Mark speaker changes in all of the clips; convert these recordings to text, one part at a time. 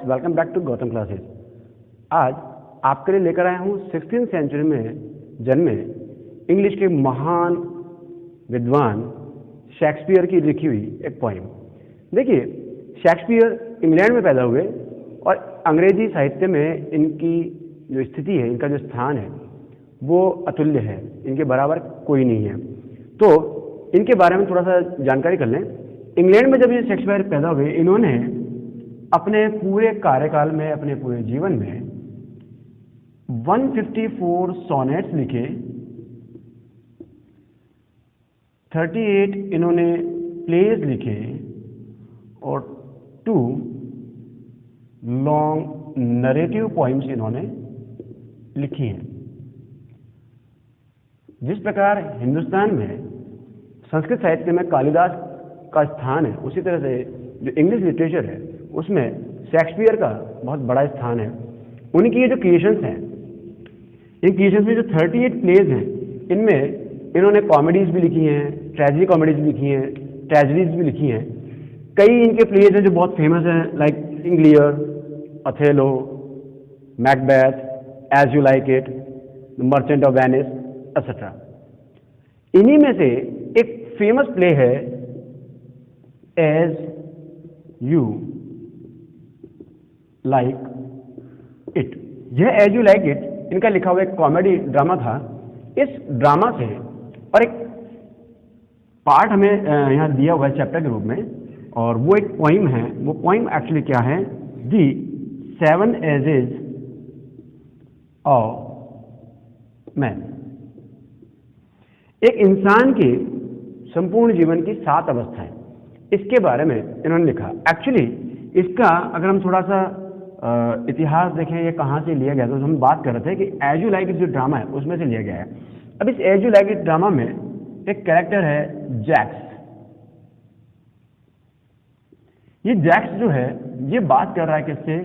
Speaker 1: Welcome back to Gautam classes. आज आपके लिए लेकर आया हूँ 16th सेंचुरी में जन्मे इंग्लिश के महान विद्वान शेक्सपियर की लिखी हुई एक पोइम। देखिए, शेक्सपियर इंग्लैंड में पैदा हुए और अंग्रेजी साहित्य में इनकी जो स्थिति है, इनका जो स्थान है वो अतुल्य है, इनके बराबर कोई नहीं है। तो इनके बारे में थोड़ा सा जानकारी कर लें। इंग्लैंड में जब ये शेक्सपियर पैदा हुए, इन्होंने अपने पूरे कार्यकाल में, अपने पूरे जीवन में 154 सोनेट्स लिखे, 38 इन्होंने प्लेज लिखे और 2 लॉन्ग नरेटिव पोइम्स इन्होंने लिखी हैं। जिस प्रकार हिंदुस्तान में संस्कृत साहित्य में कालिदास का स्थान है, उसी तरह से जो इंग्लिश लिटरेचर है उसमें शेक्सपियर का बहुत बड़ा स्थान है। उनकी ये जो क्रिएशंस हैं, इन क्रिएशंस में जो 38 प्लेज हैं, इनमें इन्होंने कॉमेडीज भी लिखी हैं, ट्रेजिडी कॉमेडीज भी लिखी हैं, ट्रेजेडीज भी लिखी हैं। कई इनके प्लेज हैं जो बहुत फेमस हैं, like King Lear, Othello, Macbeth, as you like it, merchant of Venice, etcetera. इन्हीं में से एक फेमस प्ले है एज यू लाइक इट। यह एज यू लाइक इट इनका लिखा हुआ एक कॉमेडी ड्रामा था। इस ड्रामा से, और एक पार्ट हमें यहाँ दिया हुआ है चैप्टर के रूप में, और वो एक पोइम है। वो पोइम एक्चुअली क्या है? दी 7 एजेस ऑफ मैन। एक इंसान के संपूर्ण जीवन की 7 अवस्थाएं, इसके बारे में इन्होंने लिखा। एक्चुअली इसका अगर हम थोड़ा सा इतिहास देखें, ये कहाँ से लिया गया, तो हम बात कर रहे थे कि एज यू लाइक इट जो ड्रामा है उसमें से लिया गया है। अब इस as you like it drama में एक कैरेक्टर है जैक्स। ये जैक्स जो है, ये बात कर रहा है किससे?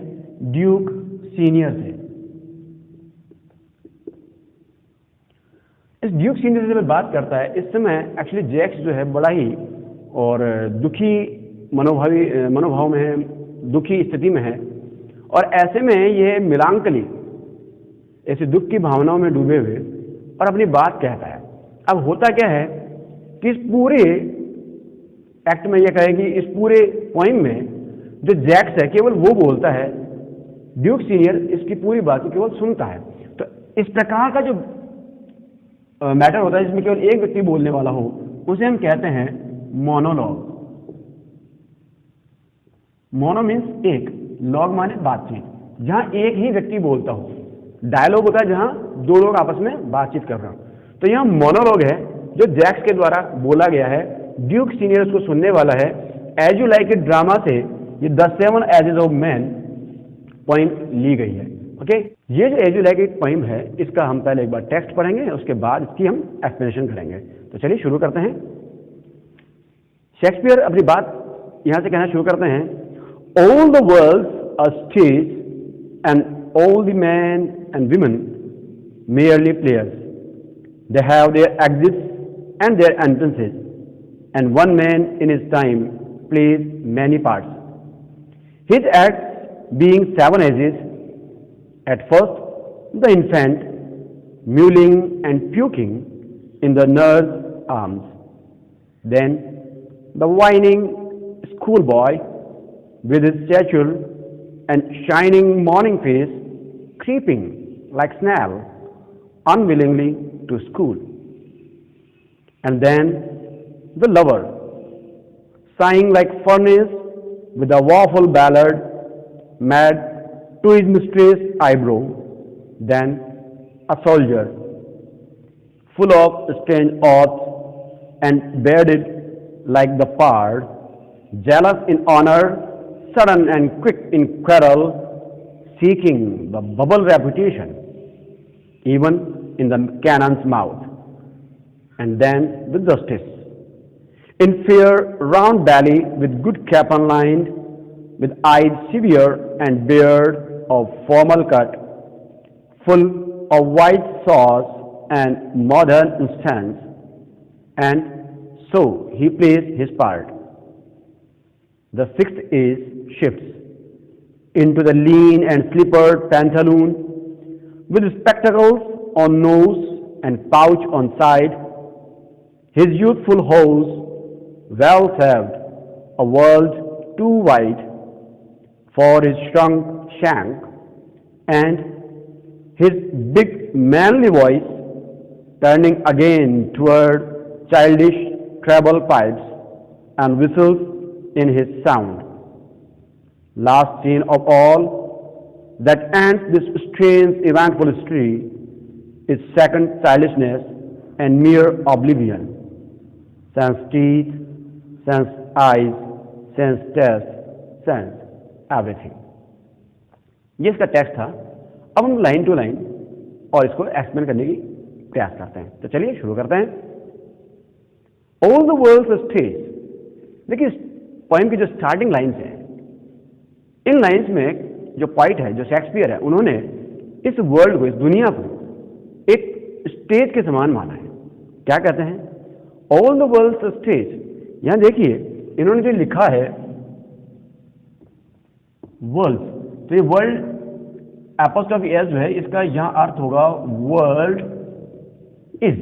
Speaker 1: ड्यूक सीनियर से। इस ड्यूक सीनियर से जब बात करता है, इस समय एक्चुअली जैक्स जो है बड़ा ही और दुखी मनोभाव में है, दुखी स्थिति में है, और ऐसे में ये मिलांकली, ऐसे दुख की भावनाओं में डूबे हुए, और अपनी बात कहता है। अब होता क्या है कि इस पूरे एक्ट में, यह कहेगी इस पूरे पोइम में जो जैक्स है केवल वो बोलता है, ड्यूक सीनियर इसकी पूरी बात को केवल सुनता है। तो इस प्रकार का जो मैटर होता है जिसमें केवल एक व्यक्ति बोलने वाला हो, उसे हम कहते हैं मोनोलॉग। मोनो मीन्स एक, लॉग माने बातचीत, जहां एक ही व्यक्ति बोलता हो। डायलॉग होता है जहां 2 लोग आपस में बातचीत कर रहे हो। तो यह मोनोलॉग है जो जैक्स के द्वारा बोला गया है। ड्यूक सीनियर उसको सुनने वाला है। As you like it drama से ये the 7 ages of man point ली गई है। ओके, ये जो as you like it poem है, इसका हम पहले एक बार टेक्स्ट पढ़ेंगे, उसके बाद इसकी हम एक्सप्लेनेशन करेंगे। तो चलिए शुरू करते हैं। शेक्सपियर अपनी बात यहां से कहना शुरू करते हैं। All the world are stage and all the man and women merely players. They have their exits and their entrances, and one man in his time plays many parts. His acts being 7 ages, at first the infant mewling and puking in the nurse's arms, then the whining schoolboy with his stature and shining morning face creeping like snail unwillingly to school, and then the lover sighing like furnace with a woeful ballad mad to his mistress' eyebrow, then a soldier full of strange oaths and bearded like the pard, jealous in honor, sudden and quick in quarrel, seeking the bubble reputation even in the cannon's mouth, and then the justice in fair round belly with good cap lined, with eyes severe and beard of formal cut, full of white sauce and modern instance, and so he plays his part. The 6th is shifts, into the lean and slippered pantaloon, with spectacles on nose and pouch on side, his youthful hose well served, a world too wide for his shrunk shank, and his big manly voice turning again toward childish treble pipes and whistles in his sound. Last scene of all that ends this strange eventful history is second childishness and mere oblivion. Sense teeth, sense eyes, sense taste, sense everything. ये इसका text था। अब हम line to line और इसको explain करने की प्रयास करते हैं। तो चलिए शुरू करते हैं। ऑल द वर्ल्ड्स स्टेज, देखिए पोएम की जो स्टार्टिंग लाइन्स हैं, इन लाइन्स में जो पोइट है, जो शेक्सपियर है, उन्होंने इस वर्ल्ड को, इस दुनिया को एक स्टेज के समान माना है। क्या कहते हैं? All the world's stage. यहां देखिए इन्होंने जो लिखा है वर्ल्ड, तो ये वर्ल्ड एपोस्ट्रोफी एस जो है, इसका यहां अर्थ होगा वर्ल्ड इज।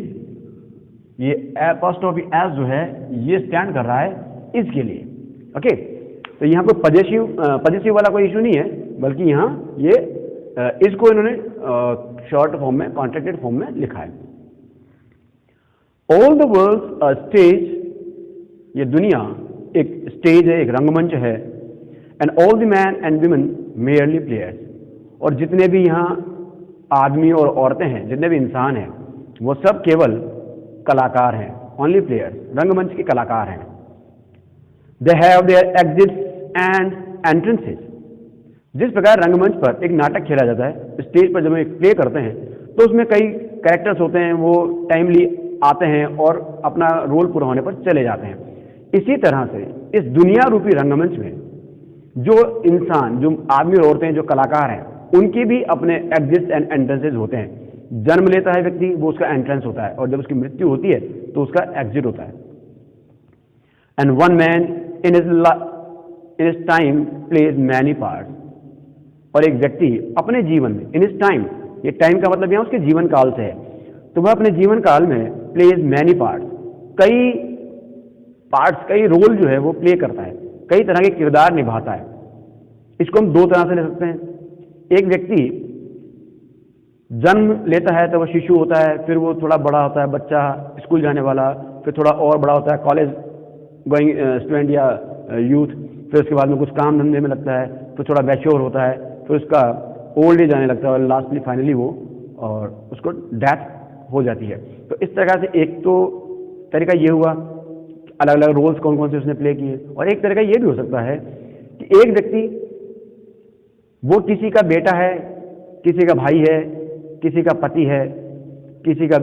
Speaker 1: ये एपोस्ट्रोफी एस जो है ये स्टैंड कर रहा है इज के लिए। ओके, तो यहां कोई पजेसिव वाला कोई इशू नहीं है, बल्कि यहां ये इसको इन्होंने शॉर्ट फॉर्म में, कॉन्ट्रैक्टेड फॉर्म में लिखा है। All the world a stage, ये दुनिया एक स्टेज है, एक रंगमंच है। And all the man and women merely players, और जितने भी यहाँ आदमी और औरतें हैं, जितने भी इंसान हैं, वो सब केवल कलाकार हैं, ओनली प्लेयर्स, रंगमंच के कलाकार हैं। They have their exits and entrances. जिस प्रकार रंगमंच पर एक नाटक खेला जाता है, स्टेज पर जब हम एक प्ले करते हैं तो उसमें कई कैरेक्टर्स होते हैं, वो टाइमली आते हैं और अपना रोल पूरा होने पर चले जाते हैं। इसी तरह से इस दुनिया रूपी रंगमंच में जो इंसान, जो आदमी और औरतें, जो कलाकार हैं, उनके भी अपने एग्जिट्स एंड एंट्रेंसेस होते हैं। जन्म लेता है व्यक्ति, वो उसका एंट्रेंस होता है, और जब उसकी मृत्यु होती है तो उसका एग्जिट होता है। And one man in his time plays many parts, और एक व्यक्ति अपने जीवन में, इन हिज टाइम, ये टाइम का मतलब यहाँ उसके जीवन काल से है, तो वह अपने जीवन काल में प्लेज मैनी पार्ट्स, कई पार्ट्स, कई रोल जो है वो प्ले करता है, कई तरह के किरदार निभाता है। इसको हम दो तरह से ले सकते हैं। एक व्यक्ति जन्म लेता है तो वह शिशु होता है, फिर वो थोड़ा बड़ा होता है, बच्चा, स्कूल जाने वाला, फिर थोड़ा और बड़ा होता है, कॉलेज गोइंग स्टूडेंट या यूथ, फिर उसके बाद में कुछ काम धंधे में लगता है, फिर थोड़ा मैच्योर होता है, फिर उसका ओल्ड एज आने लगता है, और लास्टली फाइनली वो और उसको डेथ हो जाती है। तो इस तरह से एक तो तरीका ये हुआ, अलग अलग रोल्स कौन कौन से उसने प्ले किए, और एक तरीका ये भी हो सकता है कि एक व्यक्ति वो किसी का बेटा है, किसी का भाई है, किसी का पति है, किसी का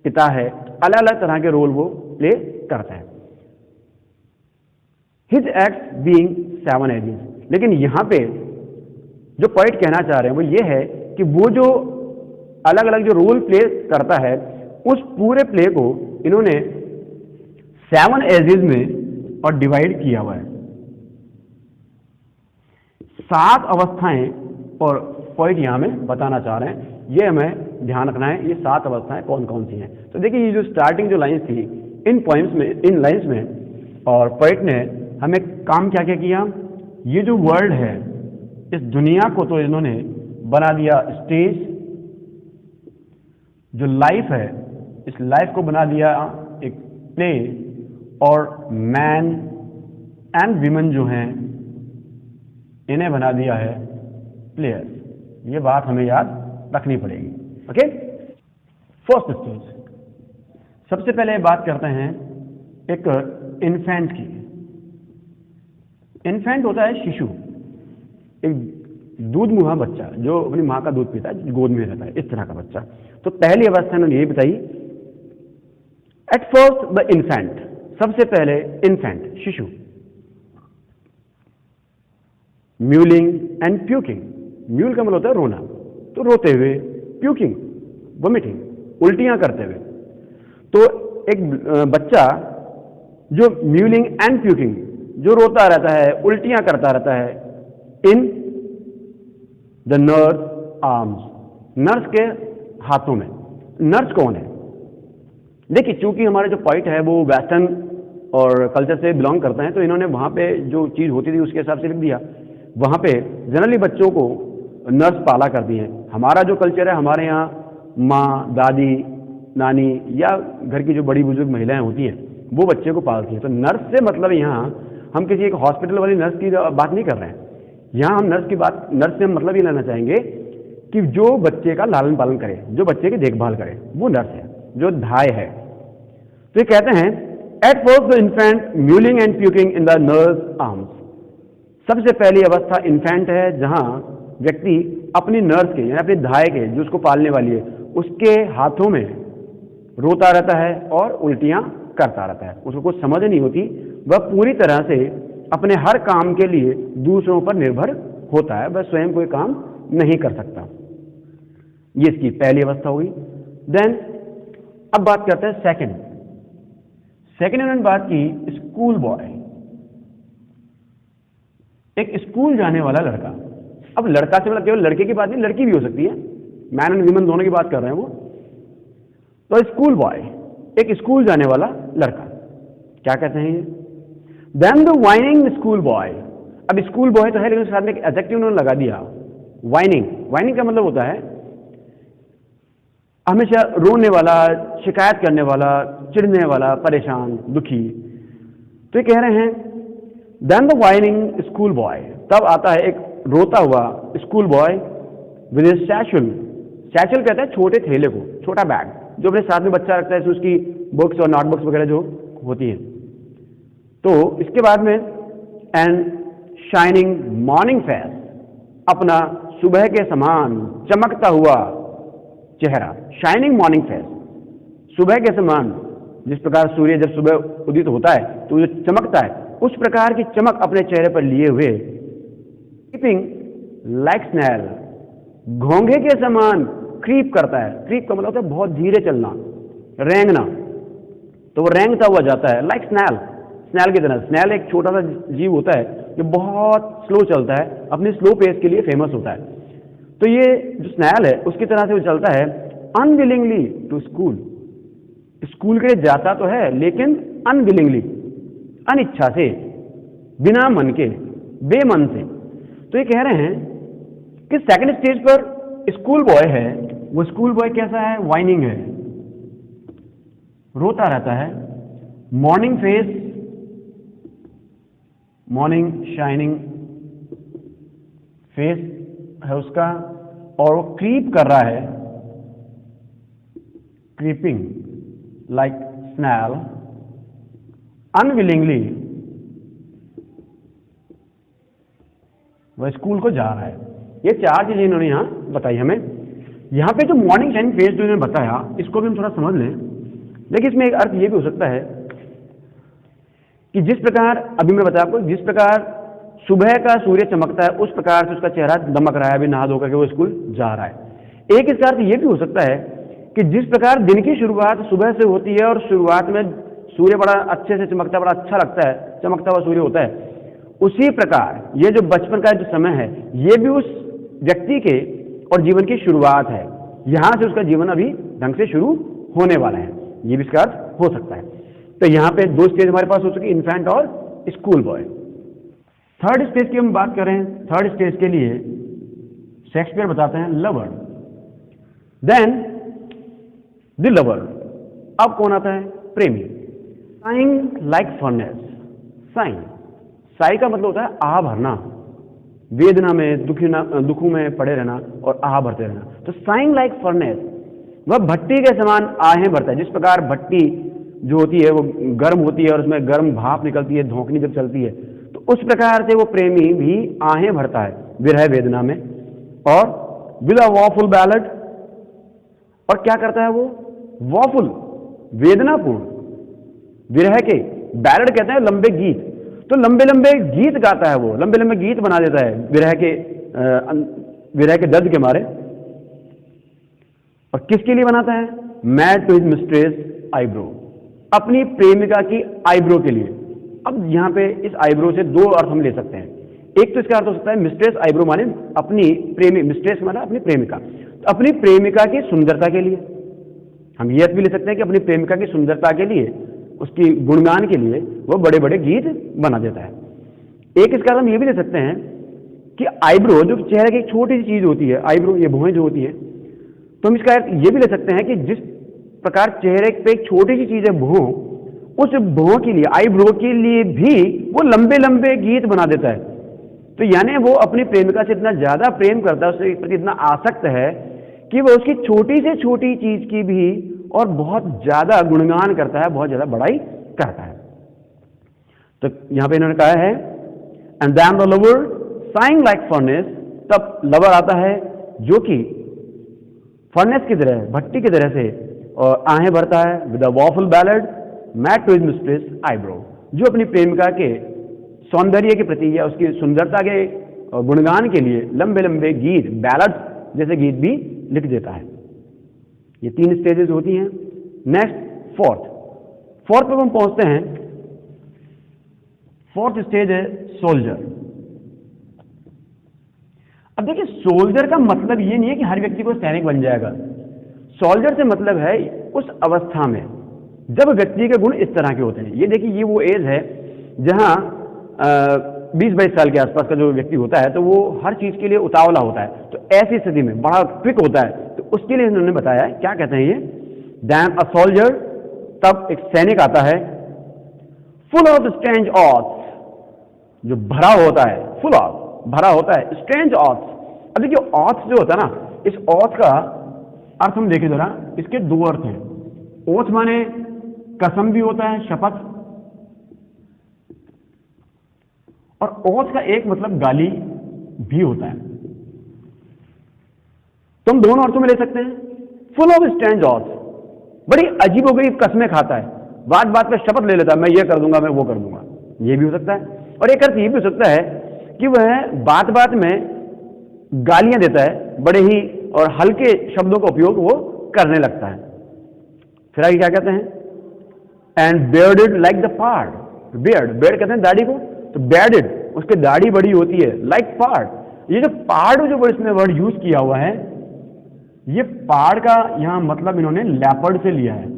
Speaker 1: पिता है, अलग अलग तरह के रोल वो प्ले करता है। His acts being 7 ages. लेकिन यहां पे जो पॉइंट कहना चाह रहे हैं वो ये है कि वो जो अलग अलग जो रोल प्ले करता है, उस पूरे प्ले को इन्होंने 7 एजेस में और डिवाइड किया हुआ है। 7 अवस्थाएं, और पॉइंट यहां में बताना चाह रहे हैं, ये हमें ध्यान रखना है, ये 7 अवस्थाएं कौन कौन सी हैं। तो देखिए ये जो स्टार्टिंग जो लाइन्स थी इन पोइम्स में, इन लाइन्स में, और पोइट ने हमें काम क्या क्या किया, ये जो वर्ल्ड है, इस दुनिया को तो इन्होंने बना दिया स्टेज, जो लाइफ है इस लाइफ को बना दिया एक प्ले, और मैन एंड विमेन जो हैं इन्हें बना दिया है प्लेयर्स। ये बात हमें याद रखनी पड़ेगी। ओके, फर्स्ट स्टेज, सबसे पहले बात करते हैं एक इन्फेंट की। इन्फेंट होता है शिशु, एक दूध मुहा बच्चा जो अपनी माँ का दूध पीता है, गोद में रहता है, इस तरह का बच्चा। तो पहली अवस्था उन्होंने ये बताई, एट फर्स्ट द इन्फेंट, सबसे पहले इन्फेंट, शिशु। म्यूलिंग एंड प्यूकिंग, म्यूल का मतलब होता है रोना, तो रोते हुए, प्यूकिंग वोमिटिंग, उल्टियां करते हुए। तो एक बच्चा जो म्यूलिंग एंड प्यूकिंग, जो रोता रहता है, उल्टियां करता रहता है, in the nurse arms, nurse के हाथों में। नर्स कौन है? देखिए, चूंकि हमारे जो पॉइंट है वो वेस्टर्न और कल्चर से बिलोंग करते हैं, तो इन्होंने वहाँ पे जो चीज़ होती थी उसके हिसाब से लिख दिया। वहाँ पे जनरली बच्चों को नर्स पाला करती हैं। हमारा जो कल्चर है, हमारे यहाँ माँ, दादी, नानी या घर की जो बड़ी बुजुर्ग महिलाएं होती हैं वो बच्चे को पालती हैं। तो नर्स से मतलब यहाँ हम किसी एक हॉस्पिटल वाली नर्स की बात नहीं कर रहे हैं। यहाँ हम नर्स से हम मतलब ये लेना चाहेंगे कि जो बच्चे का लालन पालन करे, जो बच्चे की देखभाल करे, वो नर्स है, जो धाय है। तो ये कहते हैं, at first the infant mewling and puking in the nurse arms. सबसे पहली अवस्था इन्फेंट है, जहां व्यक्ति अपनी नर्स के यानी अपनी धाय के, जो उसको पालने वाली है, उसके हाथों में रोता रहता है और उल्टियां करता रहता है। उसको कुछ समझ नहीं होती, वह पूरी तरह से अपने हर काम के लिए दूसरों पर निर्भर होता है, वह स्वयं कोई काम नहीं कर सकता। ये इसकी पहली अवस्था हुई। देन अब बात करते हैं सेकंड उन्होंने बात की स्कूल बॉय, एक स्कूल जाने वाला लड़का। अब लड़का से मतलब केवल लड़के की बात नहीं, लड़की भी हो सकती है, मैन एंड वीमेन दोनों की बात कर रहे हैं वो। तो स्कूल बॉय, एक स्कूल जाने वाला लड़का, क्या कहते हैं ये? Then the whining school boy. अब स्कूल बॉय तो है, लेकिन उसके साथ में एक एडजेक्टिव उन्होंने लगा दिया, वाइनिंग का मतलब होता है हमेशा रोने वाला, शिकायत करने वाला, चिढ़ने वाला, परेशान, दुखी। तो ये कह रहे हैं then the whining school boy, तब आता है एक रोता हुआ school boy with his satchel. Satchel कहता है छोटे थैले को, छोटा बैग जो अपने साथ में बच्चा रखता है, उसकी बुक्स और नोटबुक्स वगैरह जो होती हैं। तो इसके बाद में एंड शाइनिंग मॉर्निंग फेस, अपना सुबह के समान चमकता हुआ चेहरा, शाइनिंग मॉर्निंग फेस, सुबह के समान, जिस प्रकार सूर्य जब सुबह उदित होता है तो जो चमकता है, उस प्रकार की चमक अपने चेहरे पर लिए हुए, कीपिंग लाइक स्नैल, घोंघे के समान क्रीप करता है। क्रीप का मतलब होता है बहुत धीरे चलना, रेंगना, तो वो रेंगता हुआ जाता है लाइक स्नैल, स्नैल की तरह। स्नैल एक छोटा सा जीव होता है जो बहुत स्लो चलता है, अपने स्लो पेस के लिए फेमस होता है। तो ये जो स्नैल है उसकी तरह से वो चलता है। अनविलिंगली टू स्कूल, स्कूल के लिए जाता तो है लेकिन अनविलिंगली, अनिच्छा से, बिना मन के, बेमन से। तो ये कह रहे हैं कि सेकंड स्टेज पर स्कूल बॉय है, वो स्कूल बॉय कैसा है? वाइनिंग है, रोता रहता है। Morning face, morning shining face है उसका, और वो क्रीप कर रहा है, क्रीपिंग लाइक स्नैल, अनविलिंगली वह स्कूल को जा रहा है। ये चार चीजें इन्होंने यहां बताई हमें। यहां पे जो मॉर्निंग शाइनिंग फेस जो इन्होंने बताया, इसको भी हम थोड़ा समझ लें। लेकिन इसमें एक अर्थ ये भी हो सकता है कि जिस प्रकार अभी मैं बताया आपको, जिस प्रकार सुबह का सूर्य चमकता है उस प्रकार से उसका चेहरा दमक रहा है, अभी नहा धोकर के वो स्कूल जा रहा है। एक इसका अर्थ ये भी हो सकता है कि जिस प्रकार दिन की शुरुआत सुबह से होती है और शुरुआत में सूर्य बड़ा अच्छे से चमकता है, बड़ा अच्छा लगता है, चमकता हुआ सूर्य होता है, उसी प्रकार ये जो बचपन का जो समय है, ये भी उस व्यक्ति के और जीवन की शुरुआत है। यहां से उसका जीवन अभी ढंग से शुरू होने वाला है, ये भी इसका अर्थ हो सकता है। तो यहाँ पे दो स्टेज हमारे पास हो चुकी, इन्फेंट और स्कूल बॉय। थर्ड स्टेज की हम बात करें, थर्ड स्टेज के लिए शेक्सपियर बताते हैं लवर। देन द लवर, अब कौन आता है? प्रेमी। Saying like furnace, saying, Sai का मतलब होता है आह भरना, वेदना में, दुखों में पड़े रहना और आह भरते रहना। तो साइंग लाइक फर्नेस, वह भट्टी के समान आहें भरता है। जिस प्रकार भट्टी जो होती है वो गर्म होती है और उसमें गर्म भाप निकलती है, धोखनी जब चलती है, तो उस प्रकार से वो प्रेमी भी आहें भरता है विरह वेदना में। और विद अ वॉफुल बैलड, और क्या करता है वो? वॉफुल, वेदनापूर्ण, विरह के, बैलड कहते हैं लंबे गीत, तो लंबे लंबे गीत गाता है वो, लंबे लंबे गीत बना देता है विरह के दर्द के मारे। और किसके लिए बनाता है? Made to his mistress eyebrow, अपनी प्रेमिका की आईब्रो के लिए। अब यहां पे इस आईब्रो से दो अर्थ हम ले सकते हैं। एक तो इसका अर्थ हो सकता है मिस्ट्रेस आईब्रो माने अपनी प्रेमी, मिस्ट्रेस माना अपनी प्रेमिका, तो अपनी प्रेमिका की सुंदरता के लिए, हम ये भी ले सकते हैं कि अपनी प्रेमिका की सुंदरता के लिए, उसकी गुणगान के लिए वो बड़े बड़े गीत बना देता है। एक इसका हम ये भी ले सकते हैं कि आईब्रो जो चेहरे की एक छोटी सी चीज होती है, आईब्रो ये भौहें जो होती है, तो हम इसका ये भी ले सकते हैं कि जिस प्रकार चेहरे पे एक छोटी सी चीज है भौं, उस भौं के लिए, आईब्रो के लिए भी वो लंबे लंबे गीत बना देता है। तो यानी वो अपनी प्रेमिका से इतना ज्यादा प्रेम करता है, उसके प्रति इतना आसक्त है कि वो उसकी छोटी से छोटी चीज की भी और बहुत ज्यादा गुणगान करता है, बहुत ज्यादा बड़ाई करता है। तो यहां पे इन्होंने कहा है and then the lover saying like furnace, तब लवर आता है जो कि फर्नेस की तरह, भट्टी की तरह से और आहें भरता है, with a woeful ballad made to his mistress eyebrow, जो अपनी प्रेमिका के सौंदर्य के प्रति या उसकी सुंदरता के गुणगान के लिए लंबे लंबे गीत, बैलड जैसे गीत भी लिख देता है। ये 3 स्टेजेस होती हैं। नेक्स्ट फोर्थ पे हम पहुंचते हैं। फोर्थ स्टेज है सोल्जर। अब देखिए, सोल्जर का मतलब ये नहीं है कि हर व्यक्ति को सैनिक बन जाएगा। सोल्जर से मतलब है उस अवस्था में जब व्यक्ति के गुण इस तरह के होते हैं। ये देखिए, ये वो एज है जहां 20-22 साल के आसपास का जो व्यक्ति होता है तो वो हर चीज के लिए उतावला होता है, तो ऐसी स्थिति में बड़ा क्विक होता है, तो उसके लिए इन्होंने बताया है, क्या कहते हैं ये, देन अ सोल्जर, तब एक सैनिक आता है, फुल ऑफ स्ट्रेंज ऑथ्स, जो भरा होता है, फुल ऑफ भरा होता है, स्ट्रेंज ऑथ्स। अब देखिए, ऑथ्स जो होता है ना, इस ऑथ का अर्थ हम देखें जरा, इसके 2 अर्थ हैं। ओथ माने कसम भी होता है, शपथ, और ओथ का एक मतलब गाली भी होता है। तुम दोनों अर्थों में ले सकते हैं। फुल ऑफ स्ट्रेंज ऑथ, बड़ी अजीबोगरीब कस्में खाता है, बात बात पे शपथ ले लेता है, मैं ये कर दूंगा, मैं वो कर दूंगा, ये भी हो सकता है। और एक अर्थ ये भी हो सकता है कि वह बात बात में गालियां देता है, बड़े ही और हल्के शब्दों का उपयोग वो करने लगता है। फिर आगे क्या कहते हैं, एंड बेयर्डेड लाइक द पार्ड, बेयर्ड कहते हैं दाढ़ी को, तो बेयर्डेड, उसकी दाढ़ी बड़ी होती है, लाइक पार्ड। ये जो पार्ड जो इसमें वर्ड यूज किया हुआ है, ये पार्ड का यहां मतलब इन्होंने लेपर्ड से लिया है।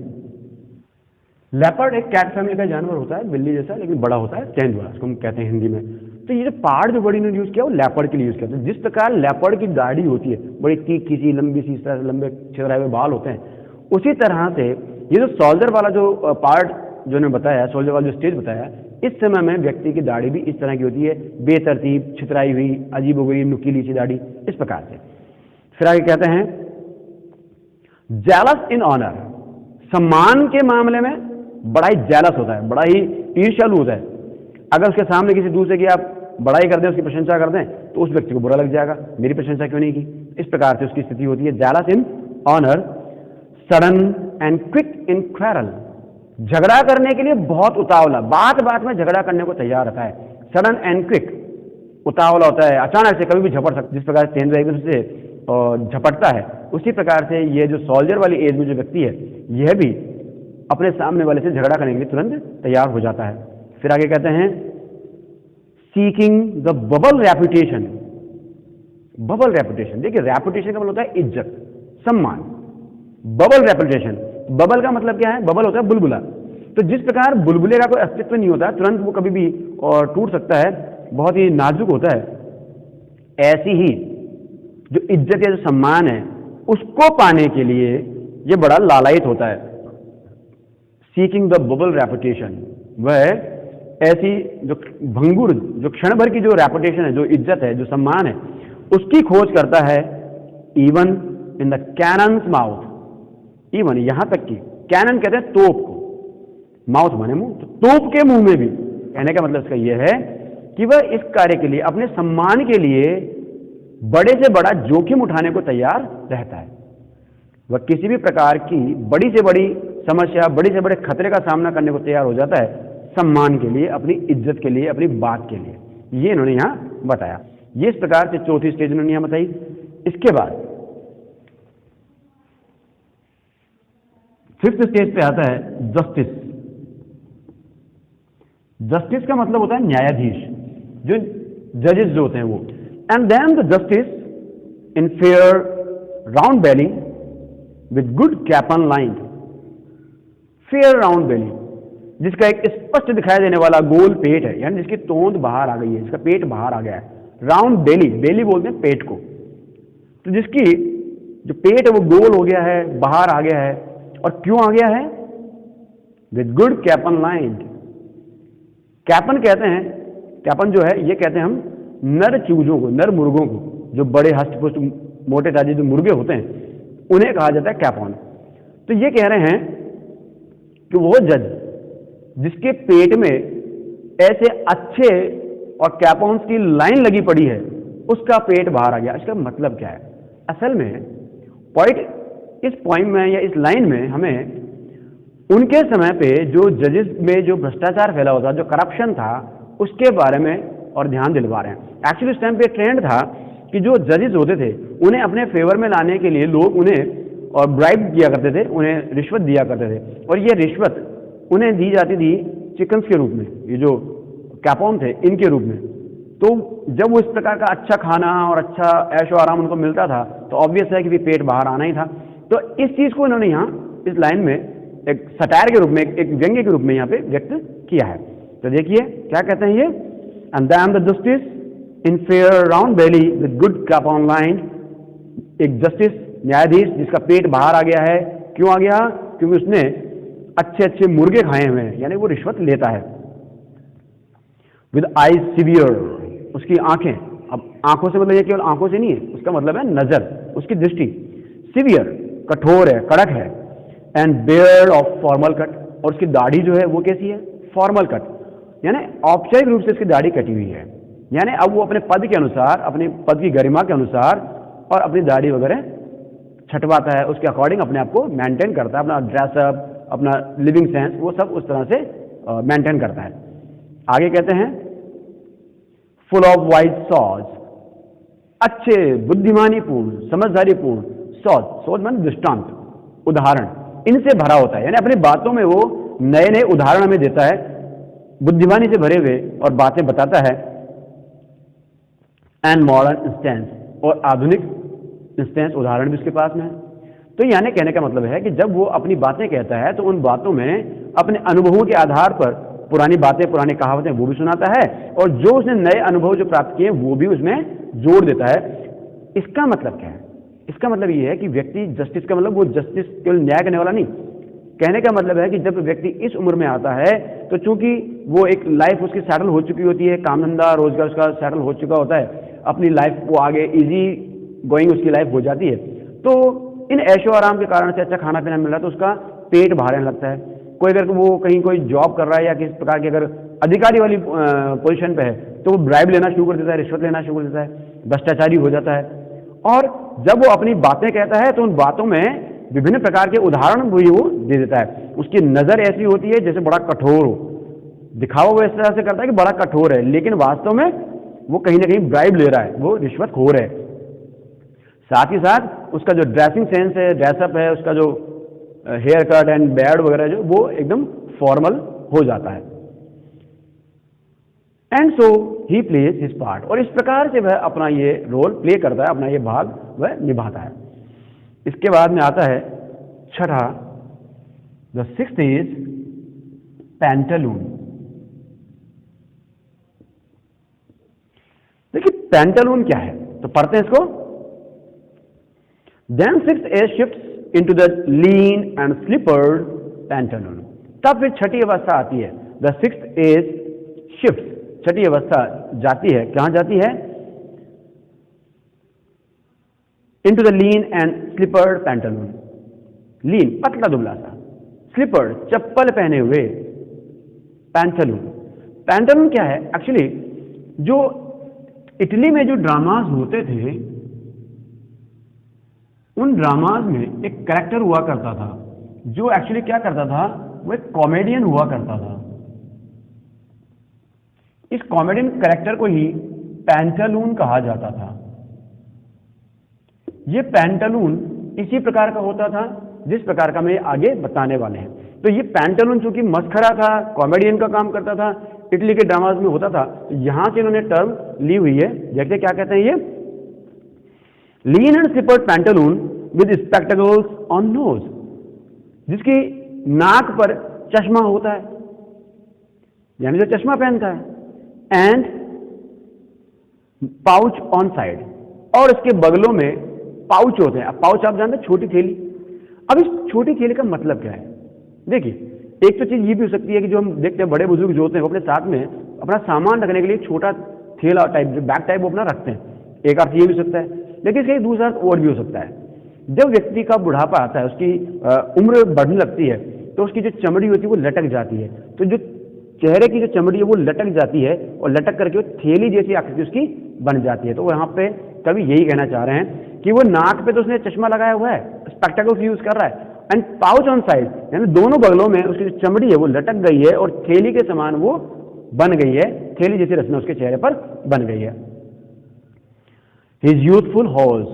Speaker 1: लेपर्ड एक कैट फैमिली का जानवर होता है, बिल्ली जैसा, लेकिन बड़ा होता है, तेंदुआ उसको हम कहते हैं हिंदी में। तो ये जो पार्ड जो वर्ड इन्होंने यूज किया वो लेपर्ड के लिए यूज किया। जिस प्रकार लेपर्ड की दाढ़ी होती है, बड़ी तीखी सी, लंबी सी, इस तरह से लंबे छितराए हुए बाल होते हैं, उसी तरह से ये जो सोल्जर वाला जो पार्ट जो ने बताया, सोल्जर वाला जो स्टेज बताया, इस समय में व्यक्ति की दाढ़ी भी इस तरह की होती है, बेतरतीब, छितराई हुई, अजीबोगरीब, नुकीली सी दाढ़ी, इस प्रकार से। फिर आगे कहते हैं जेलस इन ऑनर, सम्मान के मामले में बड़ा ही जेलस होता है, बड़ा ही ईर्ष्यालु होता है। अगर उसके सामने किसी दूसरे की आप बड़ाई कर दें, उसकी प्रशंसा कर दें, तो उस व्यक्ति को बुरा लग जाएगा, मेरी प्रशंसा क्यों नहीं की, इस प्रकार से उसकी स्थिति होती है। Jealous in honour, sudden and quick in quarrel, झगड़ा करने के लिए बहुत उतावला, बात बात में झगड़ा करने को तैयार रहता है। सडन एंड क्विक, उतावला होता है, अचानक से कभी भी झपट सकता है, जिस प्रकार से तेंदुआ एकदम से झपटता है, उसी प्रकार से ये जो सोल्जर वाली एज में जो व्यक्ति है, यह भी अपने सामने वाले से झगड़ा करने के लिए तुरंत तैयार हो जाता है। फिर आगे कहते हैं seeking the bubble reputation. Bubble reputation, देखिए रेपुटेशन का मतलब होता है इज्जत, सम्मान। बबल रेपुटेशन, बबल का मतलब क्या है, बबल होता है बुलबुला। तो जिस प्रकार बुलबुले का कोई अस्तित्व नहीं होता, तुरंत वो कभी भी और टूट सकता है, बहुत ही नाजुक होता है, ऐसी ही जो इज्जत या जो सम्मान है उसको पाने के लिए ये बड़ा लालायित होता है। सीकिंग द बबल रेपुटेशन, वह ऐसी जो भंगुर, जो क्षण भर की जो रेपुटेशन है, जो इज्जत है, जो सम्मान है, उसकी खोज करता है। Even in the cannons mouth, even यहां तक कि कैनन कहते हैं तोप को, माउथ माने मुंह, तो तोप के मुंह में भी। कहने का मतलब इसका यह है कि वह इस कार्य के लिए, अपने सम्मान के लिए बड़े से बड़ा जोखिम उठाने को तैयार रहता है। वह किसी भी प्रकार की बड़ी से बड़ी समस्या, बड़ी से बड़े खतरे का सामना करने को तैयार हो जाता है, सम्मान के लिए, अपनी इज्जत के लिए, अपनी बात के लिए। ये इन्होंने यहां बताया। ये इस प्रकार से चौथी स्टेज इन्होंने यहां बताई। इसके बाद फिफ्थ स्टेज पे आता है जस्टिस। जस्टिस का मतलब होता है न्यायाधीश, जो जजेस जो होते हैं वो। And then the justice in fair round belly with good cap on line. Fair round belly, जिसका एक स्पष्ट दिखाई देने वाला गोल पेट है, यानी जिसकी तोंद बाहर आ गई है, जिसका पेट बाहर आ गया है। राउंड बेली, बेली बोलते हैं पेट को, तो जिसकी जो पेट है वो गोल हो गया है, बाहर आ गया है। और क्यों आ गया है? With good capon line. Capon कहते हैं, कैपन जो है ये कहते हैं हम नर चूजों को, नर मुर्गों को, जो बड़े हष्टपुष्ट मोटे ताजे जो मुर्गे होते हैं उन्हें कहा जाता है कैपन। तो ये कह रहे हैं कि वो जज जिसके पेट में ऐसे अच्छे और कैपॉन्स की लाइन लगी पड़ी है, उसका पेट बाहर आ गया। इसका मतलब क्या है? असल में पॉइंट इस पॉइंट में या इस लाइन में हमें उनके समय पे जो जजेस में जो भ्रष्टाचार फैला हुआ था, जो करप्शन था, उसके बारे में और ध्यान दिलवा रहे हैं। एक्चुअली उस टाइम पे ट्रेंड था कि जो जजेस होते थे उन्हें अपने फेवर में लाने के लिए लोग उन्हें और ब्राइब दिया करते थे, उन्हें रिश्वत दिया करते थे। और ये रिश्वत उन्हें दी जाती थी चिकन्स के रूप में, ये जो कैपॉन थे इनके रूप में। तो जब वो इस प्रकार का अच्छा खाना और अच्छा ऐशो आराम उनको मिलता था तो ऑब्वियस है कि भी पेट बाहर आना ही था। तो इस चीज़ को इन्होंने यहाँ इस लाइन में एक सटायर के रूप में, एक व्यंग्य के रूप में यहाँ पे व्यक्त किया है। तो देखिए क्या कहते हैं ये, and then the justice in fair round belly with good cap on line. एक जस्टिस, न्यायाधीश जिसका पेट बाहर आ गया है। क्यों आ गया? क्योंकि उसने अच्छे अच्छे मुर्गे खाए हुए हैं, यानी वो रिश्वत लेता है। विद आई सिवियर, उसकी आंखें, अब आंखों से मतलब ये केवल आंखों से नहीं है, उसका मतलब है नजर, उसकी दृष्टि। सिवियर, कठोर है, कड़क है। And Baird of formal cut, और उसकी दाढ़ी जो है वो कैसी है? फॉर्मल कट, यानी औपचारिक रूप से उसकी दाढ़ी कटी हुई है। यानी अब वो अपने पद के अनुसार, अपने पद की गरिमा के अनुसार और अपनी दाढ़ी वगैरह छटवाता है, उसके अकॉर्डिंग अपने आप को मेंटेन करता है, अपना ड्रेसअप, अपना लिविंग सेंस, वो सब उस तरह से मेंटेन करता है। आगे कहते हैं फुल ऑफ वाइज सॉज, अच्छे बुद्धिमानी पूर्ण, समझदारी पूर्ण, सॉज, सॉज मान दृष्टांत, उदाहरण, इनसे भरा होता है। यानी अपनी बातों में वो नए नए उदाहरण हमें देता है, बुद्धिमानी से भरे हुए और बातें बताता है। एंड मॉडर्न इंस्टेंस, और आधुनिक इंस्टेंस, उदाहरण भी उसके पास में है। तो यानी कहने का मतलब है कि जब वो अपनी बातें कहता है तो उन बातों में अपने अनुभवों के आधार पर पुरानी बातें, पुरानी कहावतें वो भी सुनाता है, और जो उसने नए अनुभव जो प्राप्त किए वो भी उसमें जोड़ देता है। इसका मतलब क्या है? इसका मतलब ये है कि व्यक्ति, जस्टिस का मतलब वो जस्टिस केवल न्याय करने वाला नहीं, कहने का मतलब है कि जब व्यक्ति इस उम्र में आता है तो चूंकि वो एक लाइफ उसकी सेटल हो चुकी होती है, काम धंधा रोजगार उसका सेटल हो चुका होता है, अपनी लाइफ वो आगे इजी गोइंग उसकी लाइफ हो जाती है, तो इन ऐशो आराम के कारण से अच्छा खाना पीना मिल रहा है तो उसका पेट भरने लगता है। कोई अगर वो कहीं कोई जॉब कर रहा है या किसी प्रकार की अगर अधिकारी वाली पोजीशन पे है तो वो ब्राइब लेना शुरू कर देता है, रिश्वत लेना शुरू कर देता है, भ्रष्टाचारी हो जाता है। और जब वो अपनी बातें कहता है तो उन बातों में विभिन्न प्रकार के उदाहरण भी वो दे देता है। उसकी नज़र ऐसी होती है जैसे बड़ा कठोर हो, दिखावा वो इस तरह से करता है कि बड़ा कठोर है, लेकिन वास्तव में वो कहीं ना कहीं ब्राइब ले रहा है, वो रिश्वतखोर है। साथ ही साथ उसका जो ड्रेसिंग सेंस है, ड्रेसअप है, उसका जो हेयर कट एंड बेयर्ड वगैरह जो वो एकदम फॉर्मल हो जाता है। And so he plays his part, और इस प्रकार से वह अपना ये रोल प्ले करता है, अपना ये भाग वह निभाता है। इसके बाद में आता है छठा, द सिक्स्थ इज पैंटालून। देखिए पैंटालून क्या है तो पढ़ते हैं इसको। Then sixth age shifts into the lean and slippered pantaloon. तब फिर छठी अवस्था आती है, द सिक्स्थ एज शिफ्ट्स, छठी अवस्था जाती है, कहां जाती है? Into the lean and slippered pantaloon. Lean पतला दुबला सा, स्लीपर्ड चप्पल पहने हुए, पैंटालून। पैंटालून क्या है? एक्चुअली जो इटली में जो ड्रामाज होते थे उन ड्रामाज में एक कैरेक्टर हुआ करता था जो एक्चुअली क्या करता था, वो एक कॉमेडियन हुआ करता था। इस कॉमेडियन कैरेक्टर को ही पैंटालून कहा जाता था। ये पैंटालून इसी प्रकार का होता था जिस प्रकार का मैं आगे बताने वाले हैं। तो ये पैंटालून चूंकि मस्खरा था, कॉमेडियन का काम करता था, इटली के ड्रामाज में होता था, यहां से इन्होंने टर्म ली हुई है। देखते क्या कहते हैं ये, lean and slippered pantaloon with spectacles on nose, जिसकी नाक पर चश्मा होता है, यानी जो चश्मा पहनता है, एंड पाउच ऑन साइड, और इसके बगलों में पाउच होते हैं। अब पाउच आप जानते हैं, छोटी थैली। अब इस छोटी थैली का मतलब क्या है? देखिए, एक तो चीज ये भी हो सकती है कि जो हम देखते हैं बड़े बुजुर्ग जो होते हैं वो अपने साथ में अपना सामान रखने के लिए छोटा थैला टाइप, जो बैग टाइप, वो अपना रखते हैं। एक अर्थ ये भी हो सकता है, लेकिन इसका दूसरा अर्थ और भी हो सकता है। जब व्यक्ति का बुढ़ापा आता है, उसकी उम्र बढ़ने लगती है, तो उसकी जो चमड़ी होती है वो लटक जाती है। तो जो चेहरे की जो चमड़ी है वो लटक जाती है, और लटक करके वो थैली जैसी आकृति उसकी बन जाती है। तो यहाँ पे कवि यही कहना चाह रहे हैं कि वो नाक पे तो उसने चश्मा लगाया हुआ है, स्पेक्टेकल्स यूज कर रहा है, एंड पाउच ऑन साइड, यानी दोनों बगलों में उसकी जो चमड़ी है वो लटक गई है और थैली के समान वो बन गई है, थैली जैसी रचना उसके चेहरे पर बन गई है। हिज यूथफुल हॉज,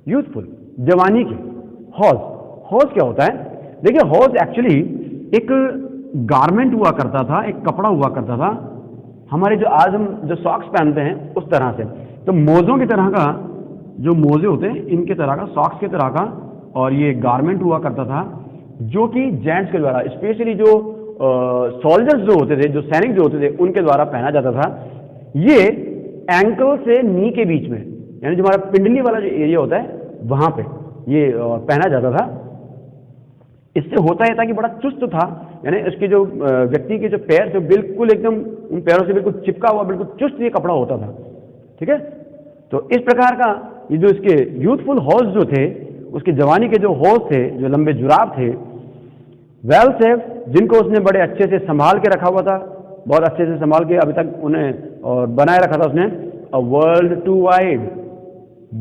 Speaker 1: यूथफुल जवानी की, हॉज, हॉज क्या होता है? देखिए, हॉज एक्चुअली एक गारमेंट हुआ करता था, एक कपड़ा हुआ करता था, हमारे जो आज हम जो सॉक्स पहनते हैं उस तरह से। तो मोजों की तरह का, जो मोजे होते हैं इनके तरह का, सॉक्स के तरह का, और ये गारमेंट हुआ करता था जो कि जेंट्स के द्वारा, स्पेशली जो सोल्जर्स जो होते थे, जो सैनिक जो होते थे, उनके द्वारा पहना जाता था। ये एंकल से नी के बीच में, यानी जो हमारा पिंडली वाला जो एरिया होता है वहां पे ये पहना जाता था। इससे होता यह था कि बड़ा चुस्त था, यानी उसके जो व्यक्ति के जो पैर जो बिल्कुल एकदम उन पैरों से बिल्कुल चिपका हुआ, बिल्कुल चुस्त ये कपड़ा होता था। ठीक है, तो इस प्रकार का ये जो इसके यूथफुल हॉर्स जो थे, उसकी जवानी के जो हॉर्स थे, जो लंबे जुराब थे, वेल सेव, जिनको उसने बड़े अच्छे से संभाल के रखा हुआ था, बहुत अच्छे से संभाल के अभी तक उन्हें और बनाए रखा था उसने। अ वर्ल्ड टू वाइड,